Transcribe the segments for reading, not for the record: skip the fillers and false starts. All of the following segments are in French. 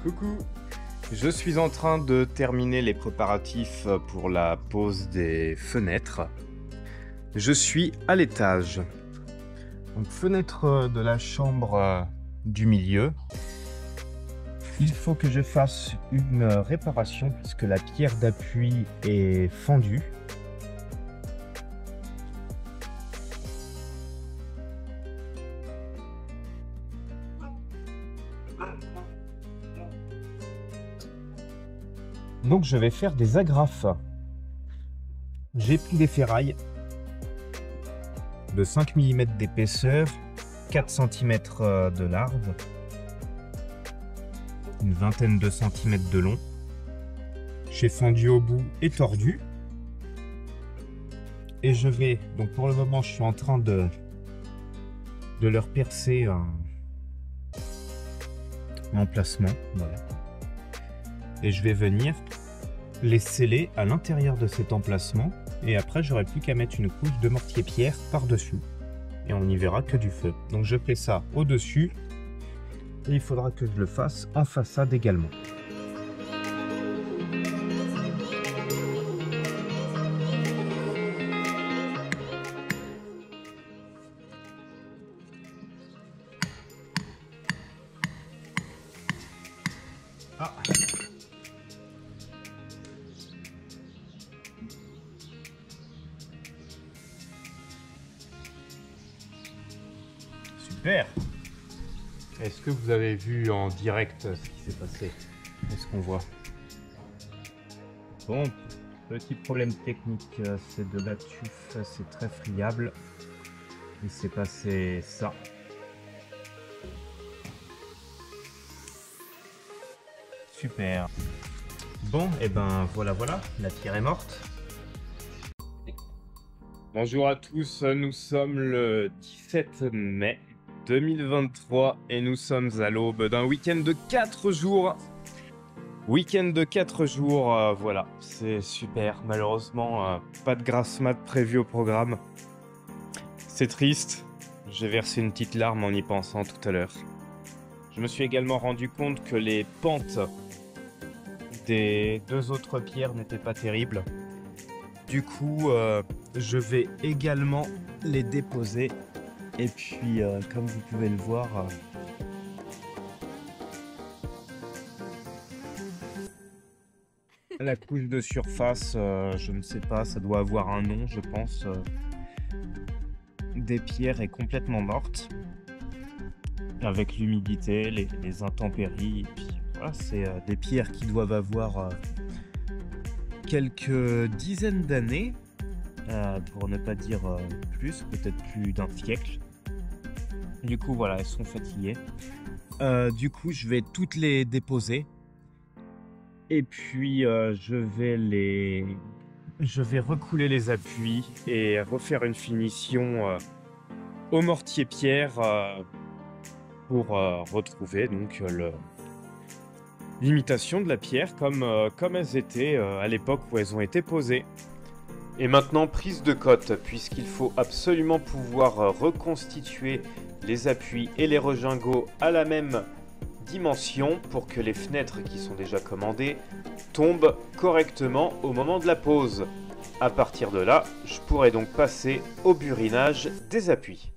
Coucou. Je suis en train de terminer les préparatifs pour la pose des fenêtres. Je suis à l'étage. Donc fenêtre de la chambre du milieu. Il faut que je fasse une réparation puisque la pierre d'appui est fendue. Donc je vais faire des agrafes. J'ai pris des ferrailles de 5 mm d'épaisseur, 4 cm de large, une vingtaine de centimètres de long. J'ai fendu au bout et tordu. Et je vais, donc pour le moment, je suis en train de leur percer un emplacement. Voilà. Et je vais venir les sceller à l'intérieur de cet emplacement. Et après, j'aurai plus qu'à mettre une couche de mortier-pierre par-dessus. Et on n'y verra que du feu. Donc je fais ça au-dessus. Et il faudra que je le fasse en façade également. Ah. Super. Est-ce que vous avez vu en direct ce qui s'est passé? Est-ce qu'on voit? Bon, petit problème technique, c'est de la tuf, c'est très friable. Il s'est passé ça. Super. Bon, et ben voilà, la pierre est morte. Bonjour à tous, nous sommes le 17 mai 2023 et nous sommes à l'aube d'un week-end de 4 jours. Week-end de 4 jours, voilà, c'est super. Malheureusement, pas de grasse mat prévu au programme. C'est triste, j'ai versé une petite larme en y pensant tout à l'heure. Je me suis également rendu compte que les pentes des deux autres pierres n'étaient pas terribles. Du coup, je vais également les déposer. Et puis, comme vous pouvez le voir, la couche de surface, je ne sais pas, ça doit avoir un nom, je pense. Des pierres est complètement morte. Avec l'humidité, les intempéries. Et puis, voilà, c'est des pierres qui doivent avoir quelques dizaines d'années. Pour ne pas dire plus, peut-être plus d'un siècle. Du coup, voilà, elles sont fatiguées. Du coup, je vais toutes les déposer. Et puis, je vais recouler les appuis et refaire une finition au mortier-pierre pour retrouver donc l'imitation de la pierre comme elles étaient à l'époque où elles ont été posées. Et maintenant, prise de cote, puisqu'il faut absolument pouvoir reconstituer les appuis et les regingos à la même dimension pour que les fenêtres qui sont déjà commandées tombent correctement au moment de la pose. À partir de là, je pourrai donc passer au burinage des appuis.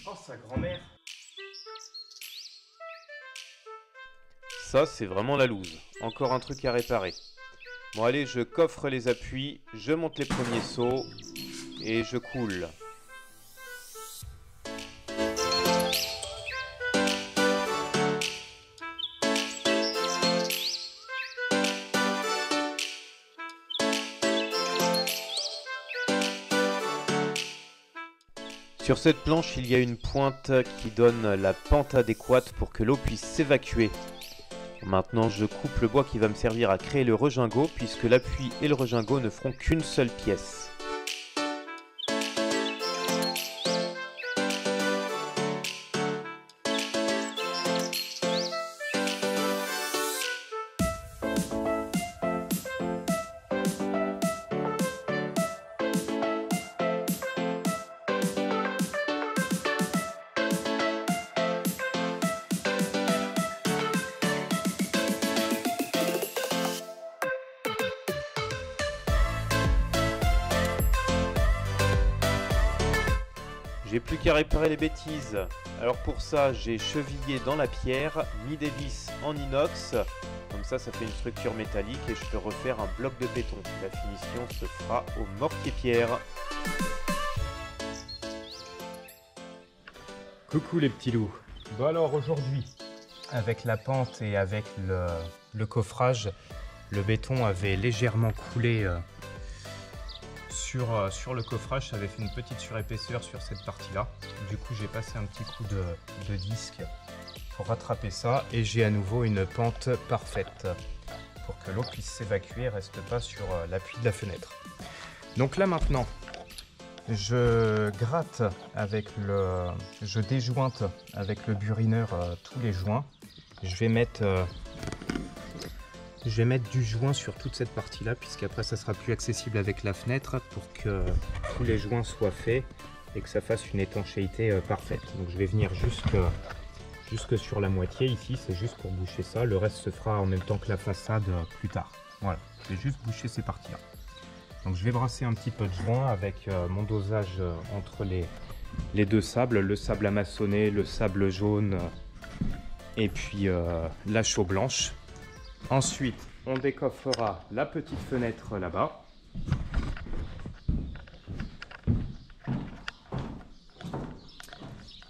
Oh, sa grand-mère. Ça, c'est vraiment la loose. Encore un truc à réparer. Bon allez, je coffre les appuis, je monte les premiers sauts et je coule. Sur cette planche, il y a une pointe qui donne la pente adéquate pour que l'eau puisse s'évacuer. Maintenant, je coupe le bois qui va me servir à créer le regingot, puisque l'appui et le regingot ne feront qu'une seule pièce. J'ai plus qu'à réparer les bêtises. Alors pour ça, j'ai chevillé dans la pierre, mis des vis en inox. Comme ça fait une structure métallique et je peux refaire un bloc de béton. La finition se fera au mortier-pierre. Coucou les petits loups. Bon alors aujourd'hui, avec la pente et avec le coffrage, le béton avait légèrement coulé sur le coffrage. Ça avait fait une petite surépaisseur sur cette partie-là. Du coup, j'ai passé un petit coup de disque pour rattraper ça et j'ai à nouveau une pente parfaite pour que l'eau puisse s'évacuer et reste pas sur l'appui de la fenêtre. Donc là maintenant, je gratte je déjointe avec le burineur tous les joints. Je vais mettre du joint sur toute cette partie-là, puisqu'après ça sera plus accessible avec la fenêtre, pour que tous les joints soient faits et que ça fasse une étanchéité parfaite. Donc je vais venir jusque sur la moitié ici, c'est juste pour boucher ça. Le reste se fera en même temps que la façade plus tard. Voilà, je vais juste boucher ces parties-là. Donc je vais brasser un petit peu de joint avec mon dosage entre les deux sables, le sable amaçonné, le sable jaune et puis la chaux blanche. Ensuite, on décoffrera la petite fenêtre là-bas.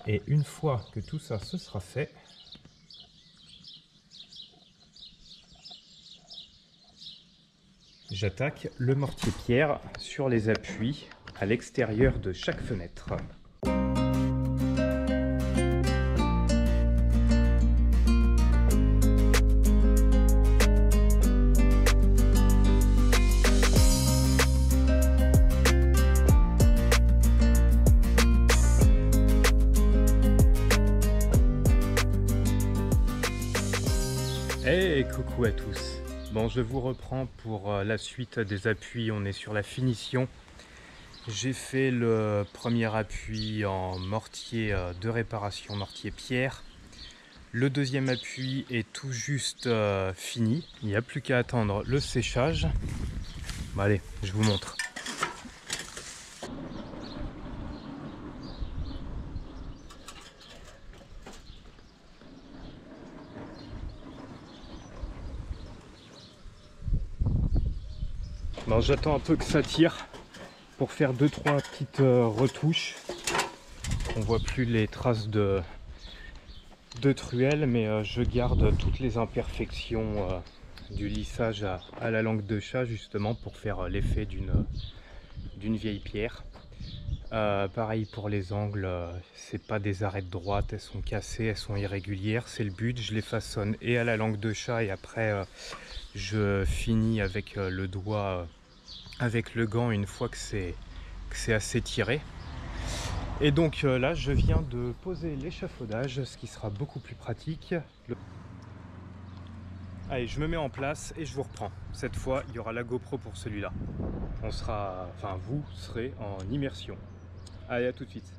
Et une fois que tout ça se sera fait, j'attaque le mortier-pierre sur les appuis à l'extérieur de chaque fenêtre. Hey, coucou à tous. Bon, je vous reprends pour la suite des appuis. On est sur la finition. J'ai fait le premier appui en mortier de réparation, mortier pierre. Le deuxième appui est tout juste fini. Il n'y a plus qu'à attendre le séchage. Bon, allez, je vous montre. J'attends un peu que ça tire pour faire 2-3 petites retouches. On voit plus les traces de truelle, mais je garde toutes les imperfections du lissage à la langue de chat, justement pour faire l'effet d'une vieille pierre. Pareil pour les angles, c'est pas des arêtes droites, elles sont cassées, elles sont irrégulières, c'est le but. Je les façonne et à la langue de chat et après je finis avec le doigt, avec le gant, une fois que c'est assez tiré. Et donc là je viens de poser l'échafaudage, ce qui sera beaucoup plus pratique. Allez, je me mets en place et je vous reprends. Cette fois il y aura la GoPro pour celui-là. Vous serez en immersion. Allez, à tout de suite.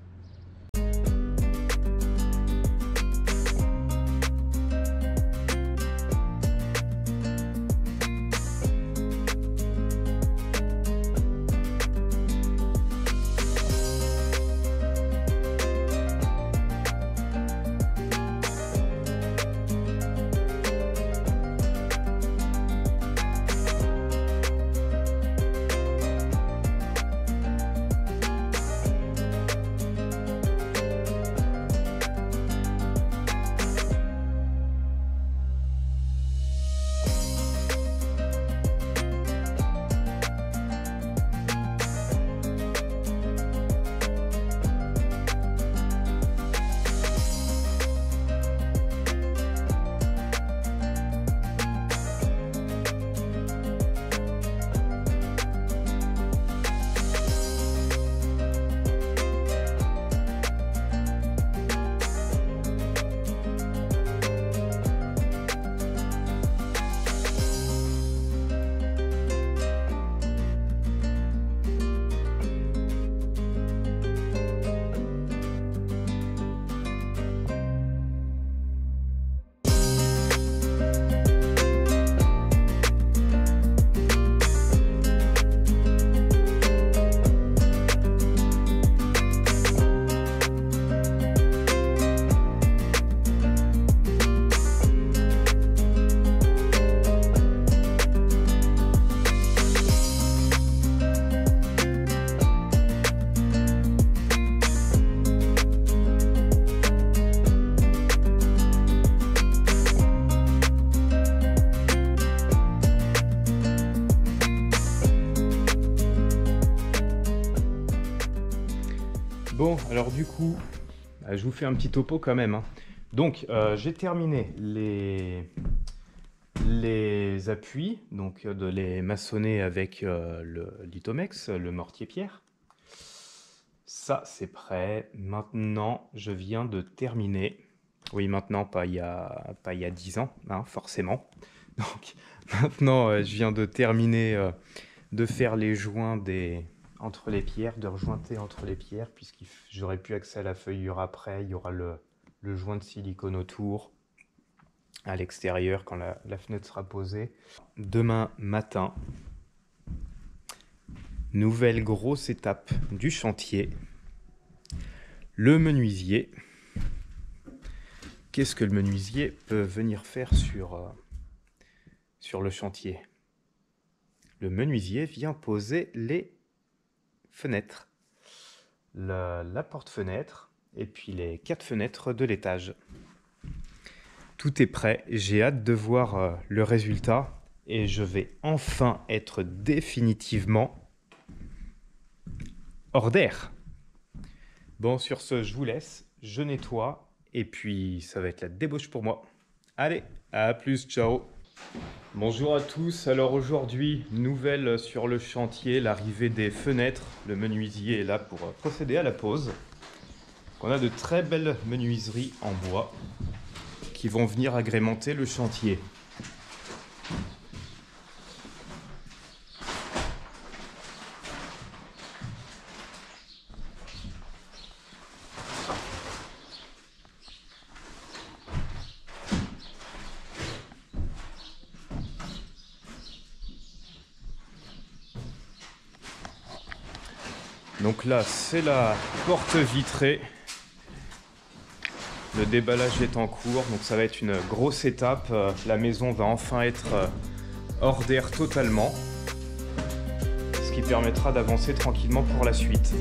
Bon, alors du coup, je vous fais un petit topo quand même, hein. Donc, j'ai terminé les appuis, donc de les maçonner avec le Litomex, le mortier-pierre. Ça, c'est prêt. Maintenant, je viens de terminer. Oui, maintenant, pas il y a 10 ans, hein, forcément. Donc, maintenant, je viens de terminer de faire les joints entre les pierres, de rejointer entre les pierres, puisque j'aurai plus accès à la feuillure après. Il y aura le joint de silicone autour, à l'extérieur, quand la fenêtre sera posée. Demain matin, nouvelle grosse étape du chantier. Le menuisier. Qu'est-ce que le menuisier peut venir faire sur le chantier? Le menuisier vient poser les fenêtres. La porte-fenêtre et puis les 4 fenêtres de l'étage. Tout est prêt. J'ai hâte de voir le résultat et je vais enfin être définitivement hors d'air. Bon, sur ce, je vous laisse, je nettoie, et puis ça va être la débauche pour moi. Allez, à plus, ciao. Bonjour à tous, alors aujourd'hui, nouvelle sur le chantier, l'arrivée des fenêtres. Le menuisier est là pour procéder à la pose. On a de très belles menuiseries en bois qui vont venir agrémenter le chantier. Donc là, c'est la porte vitrée. Le déballage est en cours, donc ça va être une grosse étape. La maison va enfin être hors d'air totalement, ce qui permettra d'avancer tranquillement pour la suite.